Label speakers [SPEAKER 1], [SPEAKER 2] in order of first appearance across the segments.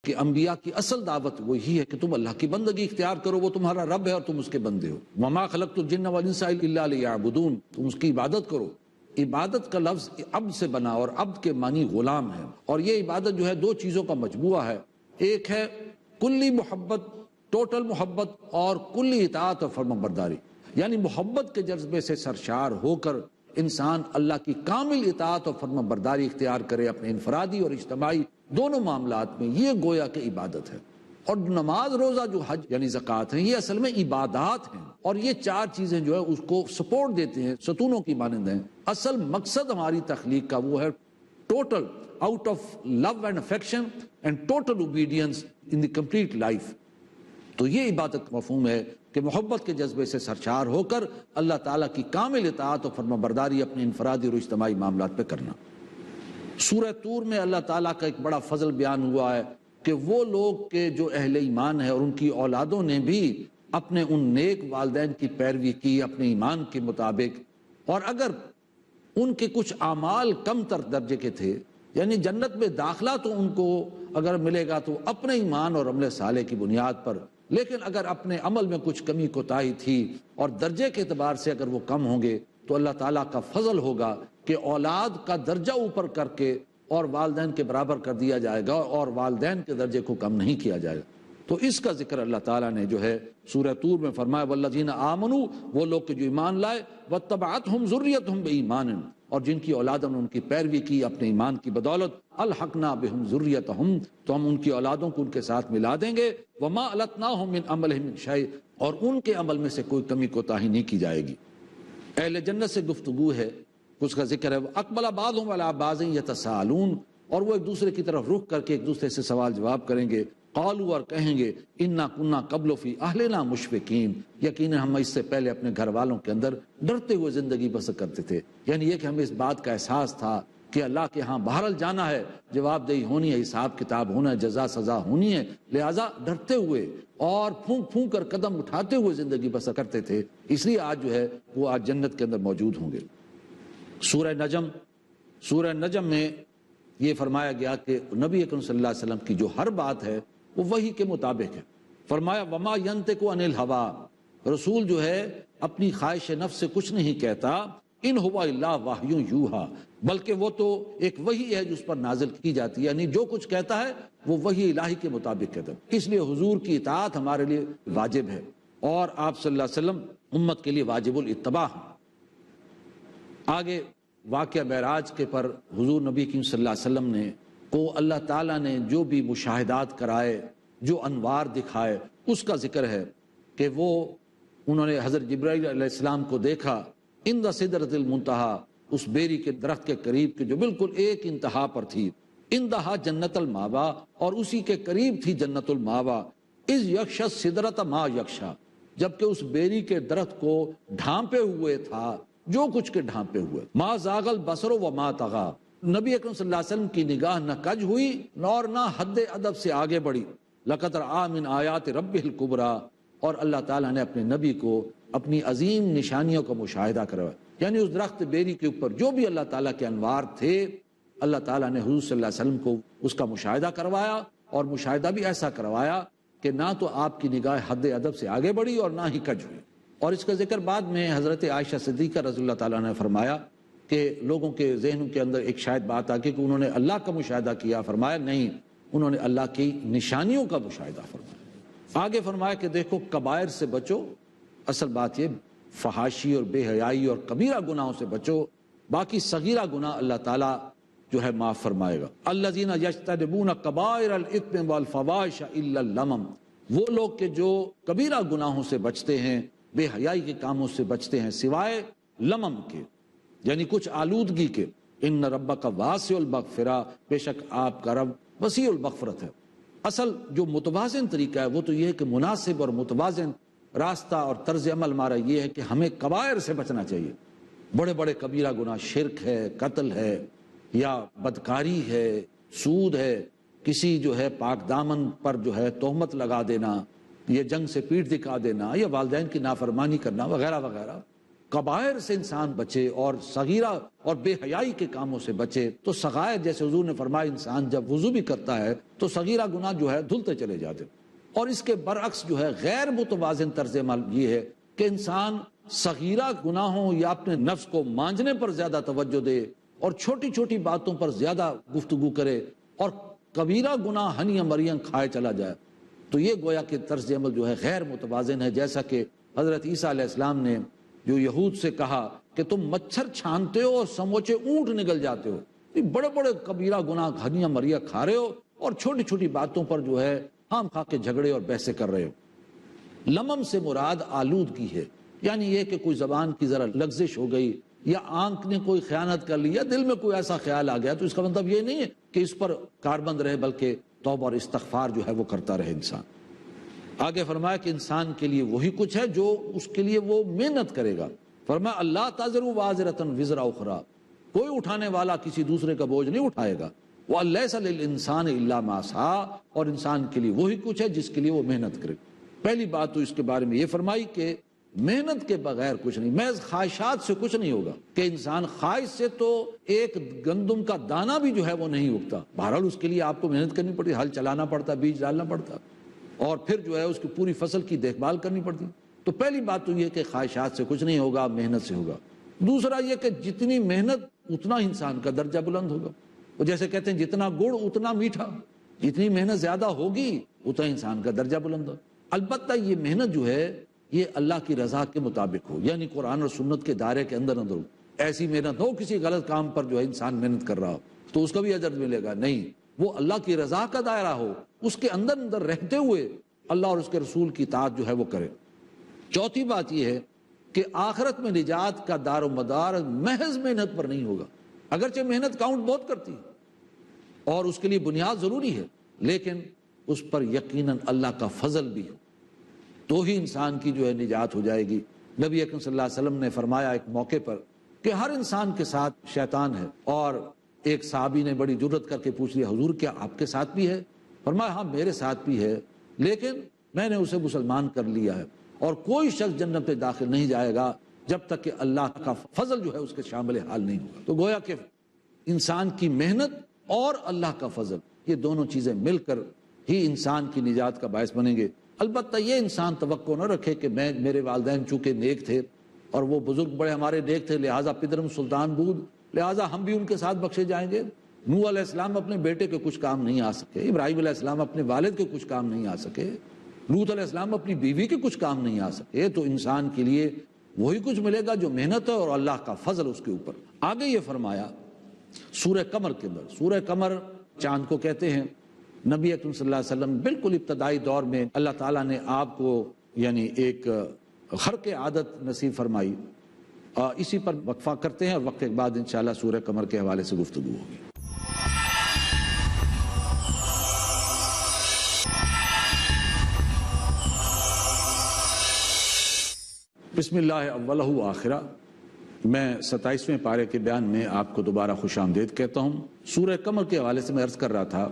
[SPEAKER 1] کہ انبیاء کی اصل دعوت وہی ہے کہ تم اللہ کی بندگی اختیار کرو، وہ تمہارا رب ہے اور تم اس کے بندے ہو۔ وما خلقت الجن والانس الا لیعبدون، تم اس کی عبادت کرو۔ عبادت کا لفظ عبد سے بنا اور عبد کے معنی غلام ہے، اور یہ عبادت جو ہے دو چیزوں کا مجموعہ ہے، ایک ہے کلی محبت، ٹوٹل محبت، اور کلی اطاعت اور فرمانبرداری، یعنی محبت کے جذبے سے سرشار ہو کر انسان اللہ کی کامل اطاعت اور فرمانبرداری اختیار کرے اپنے انفرادی اور اجتماعی دونوں معاملات میں، یہ گویا کہ عبادت ہے۔ اور نماز، روزہ، جو حج یعنی زکوٰۃ ہیں، یہ اصل میں عبادات ہیں، اور یہ چار چیزیں جو ہے اس کو سپورٹ دیتے ہیں، ستونوں کی مانند ہیں۔ اصل مقصد ہماری تخلیق کا وہ ہے total out of love and affection and total obedience in the complete life. تو یہ عبادت مفہوم ہے کہ محبت کے جذبے سے سرشار ہو کر اللہ تعالیٰ کی کامل اطاعت و فرمانبرداری اپنے انفرادی اور اجتماعی معاملات پہ کرنا۔ سورہ طور میں اللہ تعالیٰ کا ایک بڑا فضل بیان ہوا ہے کہ وہ لوگ کہ جو اہل ایمان ہیں اور ان کی اولادوں نے بھی اپنے ان نیک والدین کی پیروی کی اپنے ایمان کے مطابق، اور اگر ان کے کچھ اعمال کم تر درجے کے تھے، یعنی جنت میں داخلہ تو ان کو اگر ملے گا تو اپنے ایمان اور عمل صالح کی بنیاد پر، لیکن اگر اپنے عمل میں کچھ کمی کوتاہی تھی اور درجے کے اعتبار سے اگر وہ کم ہوں گے تو اللہ تعالیٰ کا فضل ہوگا کہ اولاد کا درجہ اوپر کر کے اور والدین کے برابر کر دیا جائے گا، اور والدین کے درجے کو کم نہیں کیا جائے گا۔ تو اس کا ذکر اللہ تعالیٰ نے جو ہے سورہ طور میں فرمایا والذین آمنوا، وہ لوگ کہ جو ایمان لائے، واتبعتہم ذریتہم بایمان، اور جن کی اولادوں نے ان کی پیروی کی اپنے ایمان کی بدولت، الحقنا بہم ذریتہم، تو ہم ان کی اولادوں کو ان کے ساتھ ملا دیں گے، وما التناہم من عملہم من شیء، اور ان کے عمل میں سے کوئی کمی کوتاہی نہیں کی جائے گی۔ اہل جنت سے گفتگو ہے، اس کا ذکر ہے، اقبل بعضهم علی بعض یتساءلون، اور وہ ایک دوسرے کی طرف رخ کر کے ایک دوسرے سے سوال جواب کریں گے، قالوا، اور کہیں گے، انا کنا قبل فی اہلنا مشفقین، یقیناً ہم اس سے پہلے اپنے گھر والوں کے اندر ڈرتے ہوئے زندگی بسر کرتے تھے، یعنی یہ کہ ہمیں اس بات کا احساس تھا کہ اللہ کے ہاں بہرحال جانا ہے، جواب دہی ہونی ہے، حساب کتاب ہونا ہے، جزا سزا ہونی ہے، لہٰذا ڈرتے ہوئے اور پھونک پھونک کر قدم اٹھاتے ہوئے زندگی بسر کرتے تھے، اس لیے آج جو ہے وہ آج جنت کے اندر موجود ہوں گے۔ سورہ نجم میں یہ فرمایا گیا کہ نبی اکرم صلی اللہ علیہ وسلم کی جو ہر بات ہے وہ وحی کے مطابق ہے۔ فرمایا وما ینطق عن الہویٰ، رسول جو ہے اپنی خواہش نفس سے کچھ نہیں کہتا، ان ہوا الا وحی یوحیٰ، بلکہ وہ تو ایک وحی ہے جو اس پر نازل کی جاتی ہے، یعنی جو کچھ کہتا ہے وہ وحی الہی کے مطابق کہتا ہے۔ اس لیے حضور کی اطاعت ہمارے لیے واجب ہے، اور آپ صلی اللہ علیہ وسلم امت کے لیے واجب الاتباع ہیں۔ آگے واقعہ معراج کے پر حضور نبی کریم صلی اللہ علیہ وسلم نے کو اللہ تعالیٰ نے جو بھی مشاہدات کرائے، جو انوار دکھائے، اس کا ذکر ہے کہ وہ انہوں نے حضرت جبرائیل علیہ السلام کو دیکھا عند سدرۃ المنتہا، اس بیری کے درخت کے قریب کے جو بالکل ایک انتہا پر تھی، اندہا جنت الماوا، اور اسی کے قریب تھی جنت الماوا، اذ یغشی السدرۃ ما یغشی، جبکہ اس بیری کے درخت کو ڈھانپے ہوئے تھا جو کچھ کے ڈھانپے ہوئے، ما زاغ البصر وما طغی، نبی اکرم صلی اللہ علیہ وسلم کی نگاہ نہ کج ہوئی اور نہ حد ادب سے آگے بڑھی، لقد رأى من آیات ربہ الکبریٰ، اور اللہ تعالیٰ نے اپنے نبی کو اپنی عظیم نشانیوں کا مشاہدہ کروایا، یعنی اس درخت بیری کے اوپر جو بھی اللہ تعالیٰ کے انوار تھے، اللہ تعالیٰ نے حضور صلی اللہ علیہ وسلم کو اس کا مشاہدہ کروایا، اور مشاہدہ بھی ایسا کروایا کہ نہ تو آپ کی نگاہ حد ادب سے آگے بڑھی اور نہ ہی کج ہوئی۔ اور اس کا ذکر بعد میں حضرت عائشہ صدیقہ رضی اللہ تعالیٰ نے فرمایا کہ لوگوں کے ذہنوں کے اندر ایک شاید بات آ گئی کہ انہوں نے اللہ کا مشاہدہ کیا، فرمایا نہیں، انہوں نے اللہ کی نشانیوں کا مشاہدہ فرمایا۔ آگے فرمایا کہ دیکھو کبائر سے بچو، اصل بات یہ فحاشی اور بے حیائی اور کبیرہ گناہوں سے بچو، باقی صغیرہ گناہ اللہ تعالیٰ جو ہے معاف فرمائے گا۔ الذین یجتنبون کبائر الاثم والفواحش الا اللمم، وہ لوگ کہ جو کبیرہ گناہوں سے بچتے ہیں، بے حیائی کے کاموں سے بچتے ہیں، سوائے لمم کے، یعنی کچھ آلودگی کے۔ ان ربک واسع المغفرہ، بے شک آپ کا رب وسیع المغفرت ہے۔ اصل جو متوازن طریقہ ہے وہ تو یہ ہے کہ مناسب اور متوازن راستہ اور طرز عمل ہمارا یہ ہے کہ ہمیں کبائر سے بچنا چاہیے۔ بڑے بڑے کبیرہ گناہ، شرک ہے، قتل ہے، یا بدکاری ہے، سود ہے، کسی جو ہے پاک دامن پر جو ہے تہمت لگا دینا، یہ جنگ سے پیٹھ دکھا دینا، یا والدین کی نافرمانی کرنا وغیرہ وغیرہ، کبائر سے انسان بچے اور صغیرہ اور بے حیائی کے کاموں سے بچے تو صغائر، جیسے حضور نے فرمایا، انسان جب وضو بھی کرتا ہے تو صغیرہ گناہ جو ہے دھلتے چلے جاتے، اور اس کے برعکس جو ہے غیر متوازن طرز عمل یہ ہے کہ انسان صغیرہ گناہوں یا اپنے نفس کو مانجنے پر زیادہ توجہ دے اور چھوٹی چھوٹی باتوں پر زیادہ گفتگو کرے اور کبیرہ گناہ ہنیاں مریاں کھائے چلا جائے، تو یہ گویا کہ طرز عمل جو ہے غیر متوازن ہے۔ جیسا کہ حضرت عیسیٰ علیہ السلام نے جو یہود سے کہا کہ تم مچھر چھانتے ہو اور سموچے اونٹ نگل جاتے ہو، بڑے بڑے کبیرہ گناہ ہنیاں مریاں کھا رہے ہو اور چھوٹی چھوٹی باتوں پر جو ہے خام خواہ کے جھگڑے اور بحثیں کر رہے ہو۔ لمم سے مراد آلودگی ہے، یعنی یہ کہ کوئی زبان کی ذرا لغزش ہو گئی یا آنکھ نے کوئی خیانت کر لی یا دل میں کوئی ایسا خیال آ گیا، تو اس کا مطلب یہ نہیں ہے کہ اس پر کاربند رہے، بلکہ توبہ اور استغفار جو ہے وہ کرتا رہے انسان۔ آگے فرمایا کہ انسان کے لیے وہی کچھ ہے جو اس کے لیے وہ محنت کرے گا۔ فرمایا اللہ تزر وازرۃ وزر اخری، کوئی اٹھانے والا کسی دوسرے کا بوجھ نہیں اٹھائے گا۔ وَلَيْسَ لِلْإِنسَانِ إِلَّا مَا سَعَىٰ، اور انسان کے لیے وہی کچھ ہے جس کے لیے وہ محنت کرے۔ پہلی بات تو اس کے بارے میں یہ فرمائی کہ محنت کے بغیر کچھ نہیں، محض خواہشات سے کچھ نہیں ہوگا، کہ انسان خواہش سے تو ایک گندم کا دانہ بھی جو ہے وہ نہیں اگتا، بہرحال اس کے لیے آپ کو محنت کرنی پڑتی، ہل چلانا پڑتا، بیج ڈالنا پڑتا، اور پھر جو ہے اس کی پوری فصل کی دیکھ بھال کرنی پڑتی۔ تو پہلی بات تو یہ کہ خواہشات سے کچھ نہیں ہوگا، محنت سے ہوگا۔ دوسرا یہ کہ جتنی محنت اتنا انسان کا درجہ بلند ہوگا، وہ جیسے کہتے ہیں جتنا گڑ اتنا میٹھا، جتنی محنت زیادہ ہوگی اتنا انسان کا درجہ بلند ہوگا۔ البتہ یہ محنت جو ہے یہ اللہ کی رضا کے مطابق ہو، یعنی قرآن اور سنت کے دائرے کے اندر ہو۔ ایسی محنت ہو کسی غلط کام پر جو ہے انسان محنت کر رہا ہو تو اس کا بھی اجر ملے گا، نہیں، وہ اللہ کی رضا کا دائرہ ہو، اس کے اندر رہتے ہوئے اللہ اور اس کے رسول کی اطاعت جو ہے وہ کرے۔ چوتھی بات یہ ہے کہ آخرت میں نجات کا دار و مدار محض محنت پر نہیں ہوگا، اگرچہ محنت کاؤنٹ بہت کرتی ہے اور اس کے لیے بنیاد ضروری ہے، لیکن اس پر یقیناً اللہ کا فضل بھی ہو تو ہی انسان کی جو ہے نجات ہو جائے گی۔ نبی اکرم صلی اللہ علیہ وسلم نے فرمایا ایک موقع پر کہ ہر انسان کے ساتھ شیطان ہے، اور ایک صحابی نے بڑی جرت کر کے پوچھ لیا حضور کیا آپ کے ساتھ بھی ہے؟ فرمایا ہاں میرے ساتھ بھی ہے، لیکن میں نے اسے مسلمان کر لیا ہے، اور کوئی شخص جنت میں داخل نہیں جائے گا جب تک کہ اللہ کا فضل جو ہے اس کے شامل حال نہیں ہوگا۔ تو گویا کہ انسان کی محنت اور اللہ کا فضل، یہ دونوں چیزیں مل کر ہی انسان کی نجات کا باعث بنیں گے۔ البتہ یہ انسان توقع نہ رکھے کہ میرے والدین چونکہ نیک تھے اور وہ بزرگ بڑے ہمارے نیک تھے لہٰذا پدرم سلطان بود، لہٰذا ہم بھی ان کے ساتھ بخشے جائیں گے۔ نوح علیہ السلام اپنے بیٹے کے کچھ کام نہیں آ سکے، ابراہیم علیہ السلام اپنے والد کے کچھ کام نہیں آ سکے، لوط علیہ السلام اپنی بیوی کے کچھ کام نہیں آ سکے۔ تو انسان کے لیے وہی کچھ ملے گا جو محنت ہے اور اللہ کا فضل اس کے اوپر۔ آگے یہ فرمایا سورہ قمر کے اندر، سورہ قمر چاند کو کہتے ہیں، نبی اکرم صلی اللہ علیہ وسلم بالکل ابتدائی دور میں اللہ تعالیٰ نے آپ کو یعنی ایک خرق عادت نصیب فرمائی۔ اسی پر وقفہ کرتے ہیں اور وقت کے بعد انشاءاللہ سورہ قمر کے حوالے سے گفتگو ہوگی۔ بسم اللہ اولہ آخرہ، میں 27ویں پارے کے بیان میں آپ کو دوبارہ خوش آمدید کہتا ہوں۔ سورہ قمر کے حوالے سے میں عرض کر رہا تھا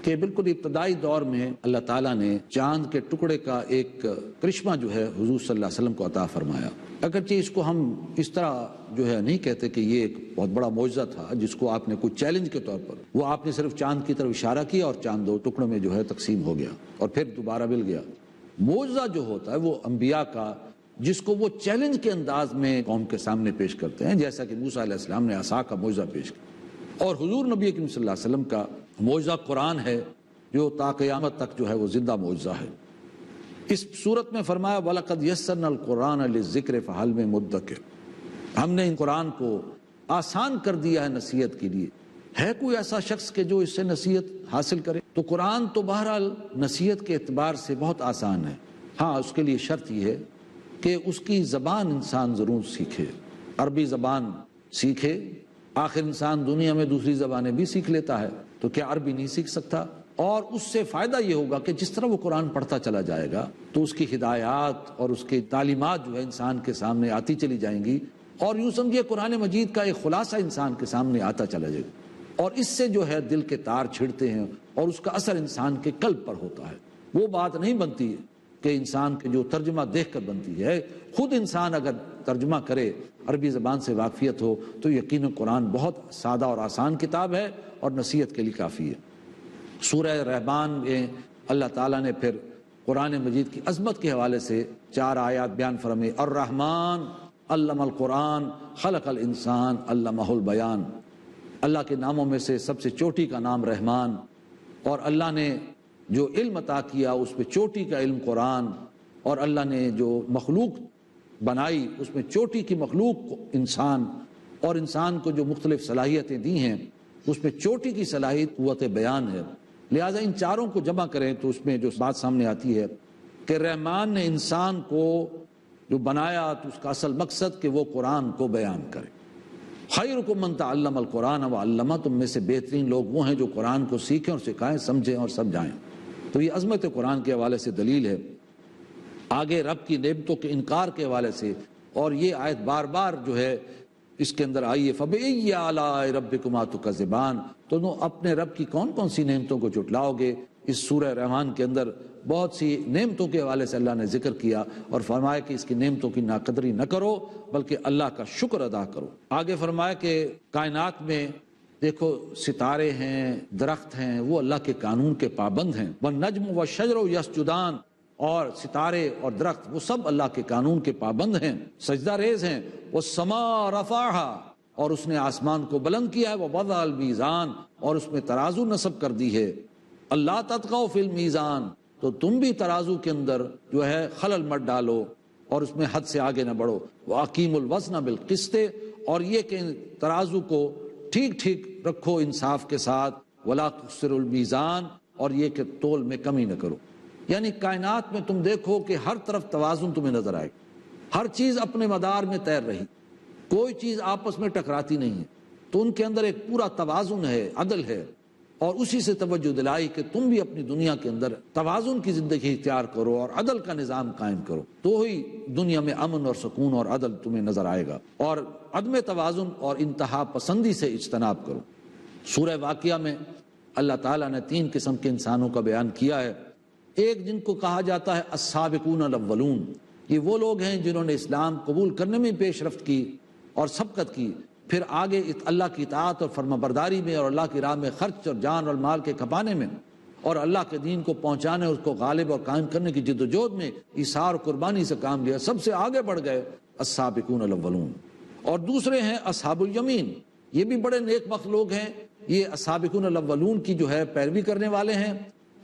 [SPEAKER 1] کہ بالکل ابتدائی دور میں اللہ تعالیٰ نے چاند کے ٹکڑے کا ایک کرشمہ جو ہے حضور صلی اللہ علیہ وسلم کو عطا فرمایا۔ اگرچہ اس کو ہم اس طرح جو ہے نہیں کہتے کہ یہ ایک بہت بڑا معجزہ تھا جس کو آپ نے کوئی چیلنج کے طور پر، وہ آپ نے صرف چاند کی طرف اشارہ کیا اور چاند دو ٹکڑوں میں جو ہے تقسیم ہو گیا اور پھر دوبارہ مل گیا۔ معجزہ جو ہوتا ہے وہ انبیاء کا جس کو وہ چیلنج کے انداز میں قوم کے سامنے پیش کرتے ہیں، جیسا کہ موسیٰ علیہ السلام نے عصا کا معجزہ پیش کیا، اور حضور نبی کریم صلی اللہ علیہ وسلم کا معجزہ قرآن ہے جو تا قیامت تک جو ہے وہ زندہ معجزہ ہے۔ اس صورت میں فرمایا وَلَقَدْ يَسَّرْنَا الْقُرْآنَ لِلذِّكْرِ فَهَلْ مِن مُدَّكِرٍ، ہم نے ان قرآن کو آسان کر دیا ہے نصیحت کے لیے، ہے کوئی ایسا شخص کہ جو اس سے نصیحت حاصل کرے؟ تو قرآن تو بہرحال نصیحت کے اعتبار سے بہت آسان ہے، ہاں اس کے لیے شرط یہ ہے کہ اس کی زبان انسان ضرور سیکھے، عربی زبان سیکھے۔ آخر انسان دنیا میں دوسری زبانیں بھی سیکھ لیتا ہے تو کیا عربی نہیں سیکھ سکتا؟ اور اس سے فائدہ یہ ہوگا کہ جس طرح وہ قرآن پڑھتا چلا جائے گا تو اس کی ہدایات اور اس کی تعلیمات جو ہے انسان کے سامنے آتی چلی جائیں گی، اور یوں سمجھے قرآن مجید کا ایک خلاصہ انسان کے سامنے آتا چلا جائے گا، اور اس سے جو ہے دل کے تار چھڑتے ہیں اور اس کا اثر انسان کے قلب پر ہوتا ہے۔ وہ بات نہیں بنتی کہ انسان کے جو ترجمہ دیکھ کر بنتی ہے. خود انسان اگر ترجمہ کرے، عربی زبان سے واقفیت ہو، تو یقیناً قرآن بہت سادہ اور آسان کتاب ہے اور نصیحت کے لیے کافی ہے. سورہ رحمان میں اللہ تعالیٰ نے پھر قرآن مجید کی عظمت کے حوالے سے 4 آیات بیان فرمائے. الرحمن علم القرآن خلق الانسان علمہ البیان. اللہ کے ناموں میں سے سب سے چوٹی کا نام رحمان، اور اللہ نے جو علم عطا کیا اس میں چوٹی کا علم قرآن، اور اللہ نے جو مخلوق بنائی اس میں چوٹی کی مخلوق انسان، اور انسان کو جو مختلف صلاحیتیں دی ہیں اس میں چوٹی کی صلاحیت قوت بیان ہے. لہٰذا ان چاروں کو جمع کریں تو اس میں جو بات سامنے آتی ہے کہ رحمان نے انسان کو جو بنایا تو اس کا اصل مقصد کہ وہ قرآن کو بیان کرے. خیرکم من تعلم القرآن وعلمہ، تم میں سے بہترین لوگ وہ ہیں جو قرآن کو سیکھیں اور سکھائیں، سمجھیں اور سمجھائیں. تو یہ عظمت قرآن کے حوالے سے دلیل ہے. آگے رب کی نعمتوں کے انکار کے حوالے سے، اور یہ آیت بار بار جو ہے اس کے اندر آئی ہے فَبِأَيِّ آلَاءِ رَبِّكُمَا تُكَذِّبَانِ، تو اپنے رب کی کون کون سی نعمتوں کو جھٹلاؤ گے. اس سورہ رحمان کے اندر بہت سی نعمتوں کے حوالے سے اللہ نے ذکر کیا اور فرمایا کہ اس کی نعمتوں کی ناقدری نہ کرو بلکہ اللہ کا شکر ادا کرو. آگے فرمایا کہ کائنات میں دیکھو ستارے ہیں، درخت ہیں، وہ اللہ کے قانون کے پابند ہیں. وَالنَّجْمُ وَالشَّجَرُ يَسْجُدَانِ، اور ستارے اور درخت وہ سب اللہ کے قانون کے پابند ہیں، سجدہ ریز ہیں. وَالسَّمَاءَ رَفَعَهَا، اور اس نے آسمان کو بلند کیا ہے. وَوَضَعَ الْمِيزَانَ، اور اس میں ترازو نصب کر دی ہے. اللہ تطغوا فی المیزان، تو تم بھی ترازو کے اندر جو ہے خلل مت ڈالو اور اس میں حد سے آگے نہ بڑھو. وَأَقِیمُوا الْوَزْنَ بِالْقِسْطِ، اور یہ کہ ترازو کو ٹھیک ٹھیک رکھو انصاف کے ساتھ. وَلَا تُخْسِرُوا الْمِيزَانَ، اور یہ کہ تول میں کمی نہ کرو. یعنی کائنات میں تم دیکھو کہ ہر طرف توازن تمہیں نظر آئے، ہر چیز اپنے مدار میں تیر رہی، کوئی چیز آپس میں ٹکراتی نہیں ہے. تو ان کے اندر ایک پورا توازن ہے، عدل ہے، اور اسی سے توجہ دلائی کہ تم بھی اپنی دنیا کے اندر توازن کی زندگی اختیار کرو اور عدل کا نظام قائم کرو، تو ہی دنیا میں امن اور سکون اور عدل تمہیں نظر آئے گا. اور عدم توازن اور انتہا پسندی سے اجتناب کرو. سورہ واقعہ میں اللہ تعالیٰ نے 3 قسم کے انسانوں کا بیان کیا ہے. ایک جن کو کہا جاتا ہے السابقون الاولون، یہ وہ لوگ ہیں جنہوں نے اسلام قبول کرنے میں پیش رفت کی اور سبقت کی، پھر آگے اللہ کی اطاعت اور فرما برداری میں اور اللہ کی راہ میں خرچ اور جان اور مال کے کھپانے میں اور اللہ کے دین کو پہنچانے، اس کو غالب اور قائم کرنے کی جد و جہد میں ایثار اور قربانی سے کام لیا، سب سے آگے بڑھ گئے السابقون الاولون. اور دوسرے ہیں اصحاب الیمین، یہ بھی بڑے نیک بخت لوگ ہیں، یہ السابقون الاولون کی جو ہے پیروی کرنے والے ہیں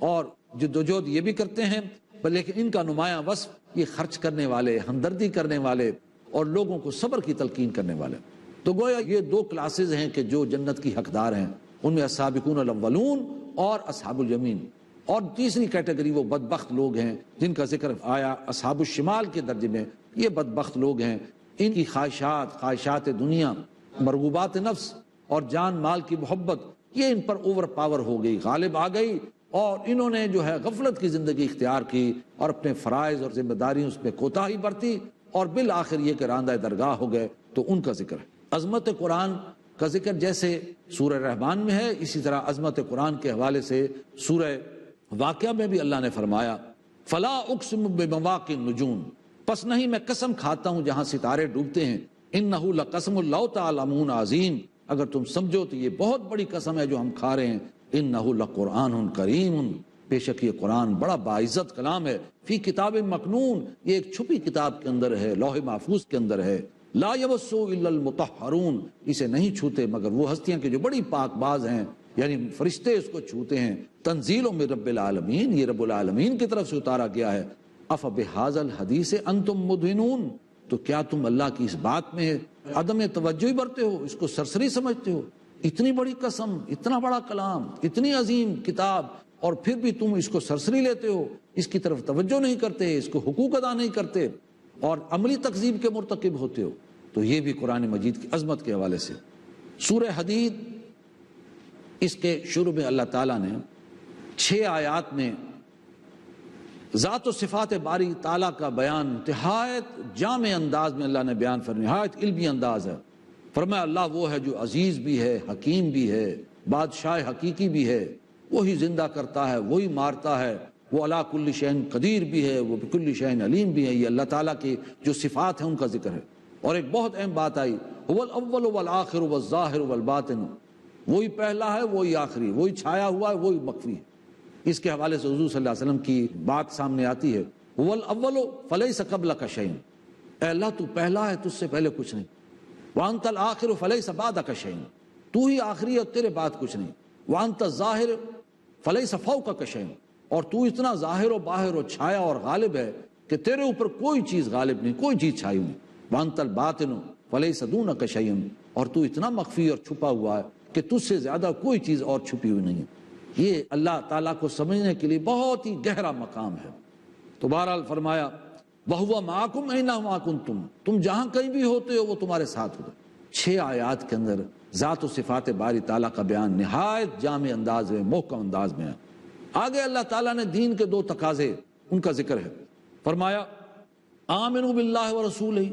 [SPEAKER 1] اور جد و جہد یہ بھی کرتے ہیں، لیکن ان کا نمایاں وصف یہ خرچ کرنے والے، ہمدردی کرنے والے اور لوگوں کو صبر کی تلقین کرنے والے. تو گویا یہ 2 کلاسز ہیں کہ جو جنت کی حقدار ہیں، ان میں السابقون الاولون اور اصحاب الیمین. اور تیسری کیٹیگری وہ بدبخت لوگ ہیں جن کا ذکر آیا اصحاب الشمال کے درجے میں. یہ بدبخت لوگ ہیں، ان کی خواہشات دنیا، مرغوبات نفس اور جان مال کی محبت یہ ان پر اوور پاور ہو گئی، غالب آ گئی، اور انہوں نے جو ہے غفلت کی زندگی اختیار کی اور اپنے فرائض اور ذمہ داریوں اس میں کوتاہی برتی اور بالآخر یہ کہ راندہ درگاہ ہو گئے. تو ان کا ذکر ہے. عظمت قرآن کا ذکر جیسے سورہ رحمان میں ہے، اسی طرح عظمت قرآن کے حوالے سے سورہ واقعہ میں بھی اللہ نے فرمایا فلا اقسم بمواقع النجوم، پس نہیں میں قسم کھاتا ہوں جہاں ستارے ڈوبتے ہیں. انہ لقسم لو تعلمون عظیم، اگر تم سمجھو تو یہ بہت بڑی قسم ہے جو ہم کھا رہے ہیں. انہ لقرآن کریم، بے شک یہ قرآن بڑا باعزت کلام ہے. فی کتاب مکنون، یہ ایک چھپی کتاب کے اندر ہے، لوح محفوظ کے اندر ہے. لا یمسہ الا المطہرون، اسے نہیں چھوتے مگر وہ ہستیاں کہ جو بڑی پاک باز ہیں، یعنی فرشتے اس کو چھوتے ہیں. تنزیل من رب العالمین، یہ رب العالمین کی طرف سے اتارا گیا ہے. افبہذا الحدیث انتم مدہنون، تو کیا تم اللہ کی اس بات میں عدم توجہ برتے ہو، اس کو سرسری سمجھتے ہو؟ اتنی بڑی قسم، اتنا بڑا کلام، اتنی عظیم کتاب، اور پھر بھی تم اس کو سرسری لیتے ہو، اس کی طرف توجہ نہیں کرتے، اس کو حقوق ادا نہیں کرتے اور عملی تکذیب کے مرتکب ہوتے ہو. تو یہ بھی قرآن مجید کی عظمت کے حوالے سے. سورہ حدید، اس کے شروع میں اللہ تعالیٰ نے 6 آیات میں ذات و صفات باری تعالیٰ کا بیان نہایت جامع انداز میں اللہ نے بیان فرمایا، نہایت علمی انداز ہے. فرمایا اللہ وہ ہے جو عزیز بھی ہے، حکیم بھی ہے، بادشاہ حقیقی بھی ہے، وہی زندہ کرتا ہے، وہی مارتا ہے، وہ علی کل شیء قدیر بھی ہے، وہ بکل شیء علیم بھی ہے۔ یہ اللہ تعالیٰ کی جو صفات ہیں ان کا ذکر ہے۔ اور ایک بہت اہم بات آئی، هو الاول والآخر والظاہر والباطن، وہی پہلا ہے، وہی آخری، وہی چھایا ہوا ہے، وہی مخفی ہے۔ اس کے حوالے سے حضور صلی اللہ علیہ وسلم کی بات سامنے آتی ہے، هو الاول فلیس قبلک شیء، اے اللہ تو پہلا ہے، تجھ سے پہلے کچھ نہیں۔ وانت الآخر فلیس بعدک شیء، تو ہی آخری ہے اور تیرے بعد کچھ نہیں۔ وانت الظاہر فلیس فوقک شیء، اور تو اتنا ظاہر و باہر و چھایا اور غالب ہے کہ تیرے اوپر کوئی چیز غالب نہیں، کوئی چیز چھائی نہیں۔ وانت الباطن فلیس دونک شیء، اور تو اتنا مخفی اور چھپا ہوا ہے کہ تجھ سے زیادہ کوئی چیز اور چھپی ہوئی نہیں ہے۔ یہ اللہ تعالیٰ کو سمجھنے کے لیے بہت ہی گہرا مقام ہے۔ تو بہرحال فرمایا وَهُوَ مَعَكُمْ أَيْنَمَا كُنتُمْ، تم جہاں کہیں بھی ہوتے ہو وہ تمہارے ساتھ ہوگا۔ 6 آیات کے اندر ذات و صفات باری تعالیٰ کا بیان نہایت جامع انداز میں، محکم انداز میں ہے۔ آگے اللہ تعالیٰ نے دین کے 2 تقاضے ان کا ذکر ہے، فرمایا آمنوا باللہ ورسولہ،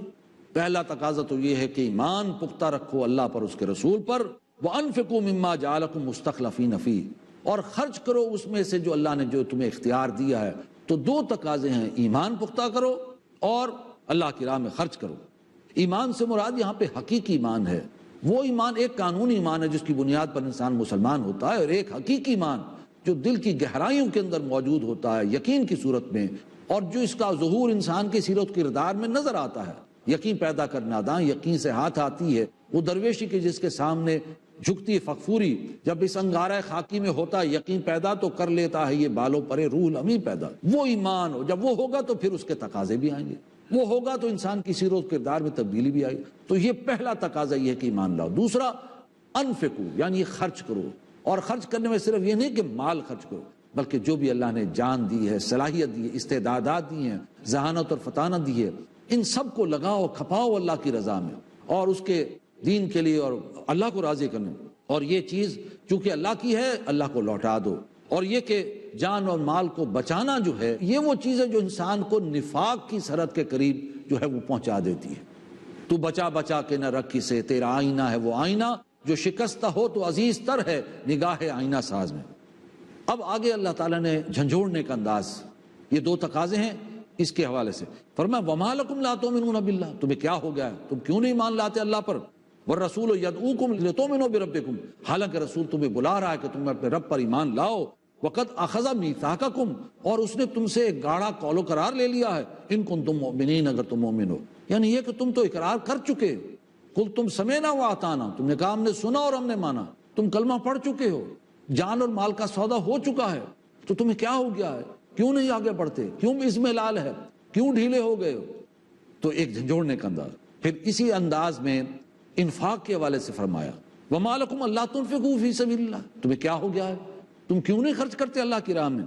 [SPEAKER 1] پہلا تقاضا تو یہ ہے کہ ایمان پختہ رکھو اللہ پر، اس کے رسول پر، وَأَنفِقُوا مِمَّا جَعَلَكُمْ مُسْتَخْلَفِينَ فِيهِ، اور خرچ کرو اس میں سے جو اللہ نے جو تمہیں اختیار دیا ہے۔ تو 2 تقاضے ہیں، ایمان پختہ کرو اور اللہ کی راہ میں خرچ کرو۔ ایمان سے مراد یہاں پہ حقیقی ایمان ہے، وہ ایمان ایک قانونی ایمان ہے جس کی بنیاد پر انسان مسلمان ہوتا ہے، اور ایک حقیقی ایمان جو دل کی گہرائیوں کے اندر موجود ہوتا ہے یقین کی صورت میں، اور جو اس کا ظہور انسان کی سیرت کردار میں نظر آتا ہے۔ یقین پیدا کرنا داں یقین سے ہاتھ آتی ہے، وہ درویشی کی جس کے سامنے جھکتی فغفوری، جب اس انگارہ خاکی میں ہوتا ہے یقین پیدا تو کر لیتا ہے یہ بالوں پرے روح الامی پیدا۔ وہ ایمان ہو، جب وہ ہوگا تو پھر اس کے تقاضے بھی آئیں گے، وہ ہوگا تو انسان کی سیرت کردار میں تبدیلی بھی آئے گی۔ تو یہ پہلا تقاضا یہ ہے کہ ایمان لاؤ۔ دوسرا انفقو، یعنی خرچ کرو، اور خرچ کرنے میں صرف یہ نہیں کہ مال خرچ کرو، بلکہ جو بھی اللہ نے جان دی ہے، صلاحیت دی ہے، استعدادات دی ہیں، ذہانت اور فطانت دی ہے، ان سب کو لگاؤ کھپاؤ اللہ کی رضا میں اور اس کے دین کے لیے اور اللہ کو راضی کرنے۔ اور یہ چیز چونکہ اللہ کی ہے اللہ کو لوٹا دو۔ اور یہ کہ جان اور مال کو بچانا جو ہے، یہ وہ چیز ہے جو انسان کو نفاق کی سرحد کے قریب جو ہے وہ پہنچا دیتی ہے۔ تو بچا بچا کے نہ رکھ اسے، تیرا آئینہ ہے وہ آئینہ جو شکستہ ہو تو عزیز تر ہے نگاہ آئینہ ساز میں۔ اب آگے اللہ تعالیٰ نے جھنجھوڑنے کا انداز، یہ 2 تقاضے ہیں اس کے حوالے سے، فرمایا وَمَا لَكُمْ لَا تُؤْمِنُونَ بِاللَّهِ، تمہیں کیا ہو گیا ہے، تم کیوں نہیں مان لاتے اللہ پر، وَالرَّسُولُ يَدْعُوكُمْ لِتُؤْمِنُوا بِرَبِّكُمْ، حالانکہ رسول تمہیں بلا رہا ہے کہ تم اپنے رب پر ایمان لاؤ، وَقَدْ أَخَذَ مِيثَاقَكُمْ، اور اس نے تم سے ایک گاڑا قول و قرار لے لیا ہے، إِن كُنتُم مُؤْمِنِينَ، اگر تم مومن ہو، یعنی یہ کہ تم تو اقرار کر چکے، قُلْ تم سَمِعْنَا وَأَطَعْنَا، تم نے کہا ہم نے سنا اور ہم نے مانا، تم کلمہ پڑھ چکے ہو، جان اور مال کا سودا ہو چکا ہے، تو تمہیں کیا ہو گیا ہے، کیوں نہیں آگے بڑھتے، کیوں اس میں لال ہے، کیوں ڈھیلے ہو گئے ہو۔ تو ایک جھنجھوڑنے کا انداز۔ پھر اسی انداز میں انفاق کے حوالے سے فرمایا وَمَا لَكُمْ أَلَّا تُنْفِقُوا فِي سَبِيلِ اللَّهِ، تمہیں کیا ہو گیا ہے، تم کیوں نہیں خرچ کرتے اللہ کی راہ میں۔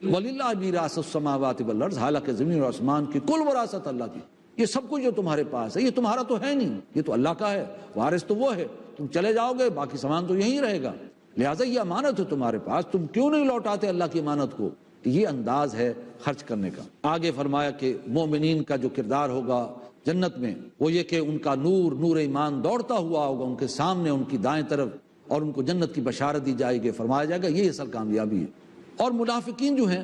[SPEAKER 1] وَلِلَّهِ مِيرَاثُ السَّمَاوَاتِ وَالْأَرْضِ، حالانکہ زمین اور آسمان کی کل وراثت اللہ کی، یہ سب کچھ جو تمہارے پاس ہے یہ تمہارا تو ہے نہیں، یہ تو اللہ کا ہے، وارث تو وہ ہے، تم چلے جاؤ گے باقی سامان تو یہیں رہے گا، لہٰذا یہ امانت ہے تمہارے پاس، تم کیوں نہیں لوٹاتے اللہ کی امانت کو۔ یہ انداز ہے خرچ کرنے کا۔ آگے فرمایا کہ مومنین کا جو کردار ہوگا جنت میں وہ یہ کہ ان کا نور، نور ایمان دوڑتا ہوا ہوگا ان کے سامنے، ان کی دائیں طرف، اور ان کو جنت کی بشارت دی جائے گی، فرمایا جائے گا یہ اصل کامیابی ہے۔ اور منافقین جو ہیں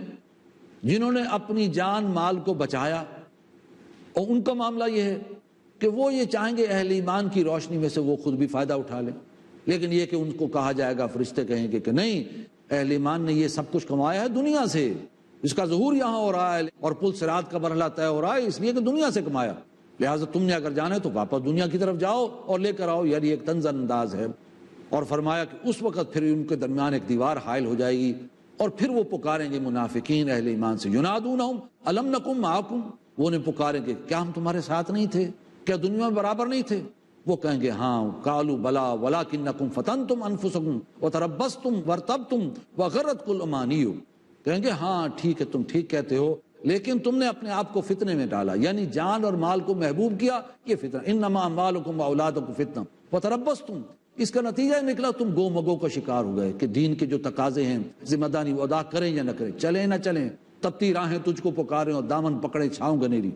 [SPEAKER 1] جنہوں نے اپنی جان مال کو بچایا، اور ان کا معاملہ یہ ہے کہ وہ یہ چاہیں گے اہل ایمان کی روشنی میں سے وہ خود بھی فائدہ اٹھا لیں، لیکن یہ کہ ان کو کہا جائے گا، فرشتے کہیں گے کہ نہیں، اہل ایمان نے یہ سب کچھ کمایا ہے دنیا سے، اس کا ظہور یہاں ہو رہا ہے اور پل صراط کا مرحلہ طے ہو رہا ہے اس لیے کہ دنیا سے کمایا، لہٰذا تم نے اگر جانا ہے تو واپس دنیا کی طرف جاؤ اور لے کر آؤ، یعنی ایک طنز انداز ہے۔ اور فرمایا کہ اس وقت پھر ان کے درمیان ایک دیوار حائل ہو جائے گی، اور پھر وہ پکاریں گے منافقین اہل ایمان سے، ینادونہم الم نکم معکم، وہ انہیں پکاریں گے کیا ہم تمہارے ساتھ نہیں تھے، کیا دنیا میں برابر نہیں تھے، وہ کہیں گے ہاں، قالوا بلا ولکنکم فتنتم انفسکم وتربصتم وارتبتم وغرتکم الامانی، کہیں گے ہاں ٹھیک ہے تم ٹھیک کہتے ہو، لیکن تم نے اپنے آپ کو فتنے میں ڈالا، یعنی جان اور مال کو محبوب کیا، یہ فتنہ، انما اموالکم واولادکم فتنہ وتربصتم، اس کا نتیجہ نکلا تم گو مگو کا شکار ہو گئے کہ دین کے جو تقاضے ہیں ذمہ داری وہ ادا کریں یا نہ کریں، چلیں نہ چلیں، تپتی راہیں تجھ کو پکاریں اور دامن پکڑے چھاؤں گنیری،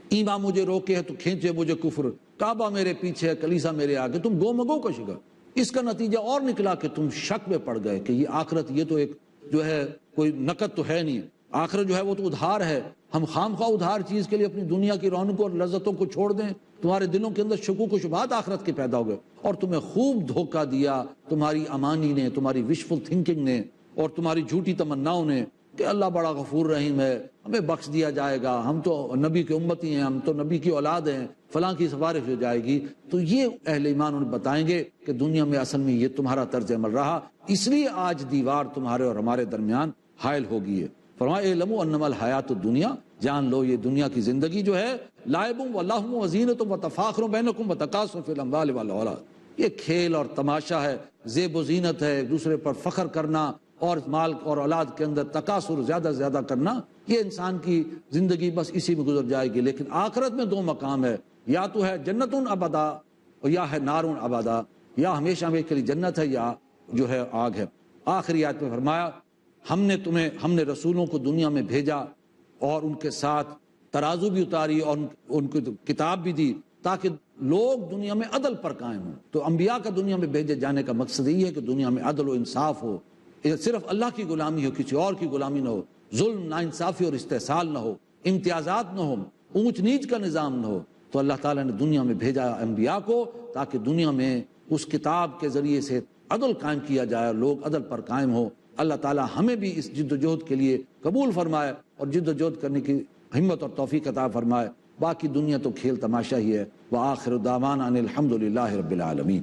[SPEAKER 1] ایمان مجھے روکے ہے تو کھینچے مجھے کفر، کعبہ میرے پیچھے ہے کلیسا میرے آگے، تم گو مگو کا شکار۔ اس کا نتیجہ اور نکلا کہ تم شک میں پڑ گئے کہ یہ آخرت یہ تو ایک جو ہے کوئی نقد تو ہے نہیں، آخرت جو ہے وہ تو ادھار ہے، ہم خام خواہ ادھار چیز کے لیے اپنی دنیا کی رونقوں اور لذتوں کو چھوڑ دیں؟ تمہارے دلوں کے اندر شکوک و شبہات آخرت کے پیدا ہو گئے، اور تمہیں خوب دھوکہ دیا تمہاری امانی نے، تمہاری وشفل تھنکنگ نے، اور تمہاری جھوٹی تمناؤں نے کہ اللہ بڑا غفور رحیم ہے، ہمیں بخش دیا جائے گا، ہم تو نبی کی امتی ہیں، ہم تو نبی کی اولاد ہیں، فلاں کی سفارش ہو جائے گی۔ تو یہ اہل ایمان انہیں بتائیں گے کہ دنیا میں اصل میں یہ تمہارا طرز عمل رہا، اس لیے آج دیوار تمہارے اور ہمارے درمیان حائل ہو گئی ہے۔ فرمایا اعلموا انما الحیات الدنیا، جان لو یہ دنیا کی زندگی جو ہے، لعب و لہو و زینت و تفاخر بینکم و تکاثر فی الاموال والاولاد، یہ کھیل اور تماشا ہے، زیب و زینت ہے، ایک دوسرے پر فخر کرنا اور مال اور اولاد کے اندر تکاثر زیادہ زیادہ کرنا، یہ انسان کی زندگی بس اسی میں گزر جائے گی۔ لیکن آخرت میں دو مقام ہے، یا تو ہے جنت ابدا اور یا ہے نار ابدا، یا ہمیشہ ہمیشہ کے لیے جنت ہے یا جو ہے آگ ہے۔ آخری آیت میں فرمایا ہم نے رسولوں کو دنیا میں بھیجا اور ان کے ساتھ ترازو بھی اتاری اور ان کو کتاب بھی دی تاکہ لوگ دنیا میں عدل پر قائم ہوں۔ تو انبیاء کا دنیا میں بھیجے جانے کا مقصد یہ ہے کہ دنیا میں عدل و انصاف ہو، صرف اللہ کی غلامی ہو، کسی اور کی غلامی نہ ہو، ظلم، ناانصافی اور استحصال نہ ہو، امتیازات نہ ہو، اونچ نیچ کا نظام نہ ہو۔ تو اللہ تعالیٰ نے دنیا میں بھیجا انبیاء کو تاکہ دنیا میں اس کتاب کے ذریعے سے عدل قائم کیا جائے، لوگ عدل پر قائم ہو۔ اللہ تعالیٰ ہمیں بھی اس جد و جہد کے لیے قبول فرمائے اور جد و جہد کرنے کی ہمت اور توفیق عطا فرمائے۔ باقی دنیا تو کھیل تماشا ہی ہے۔ وآخر دعوانا ان الحمد للہ رب العالمین۔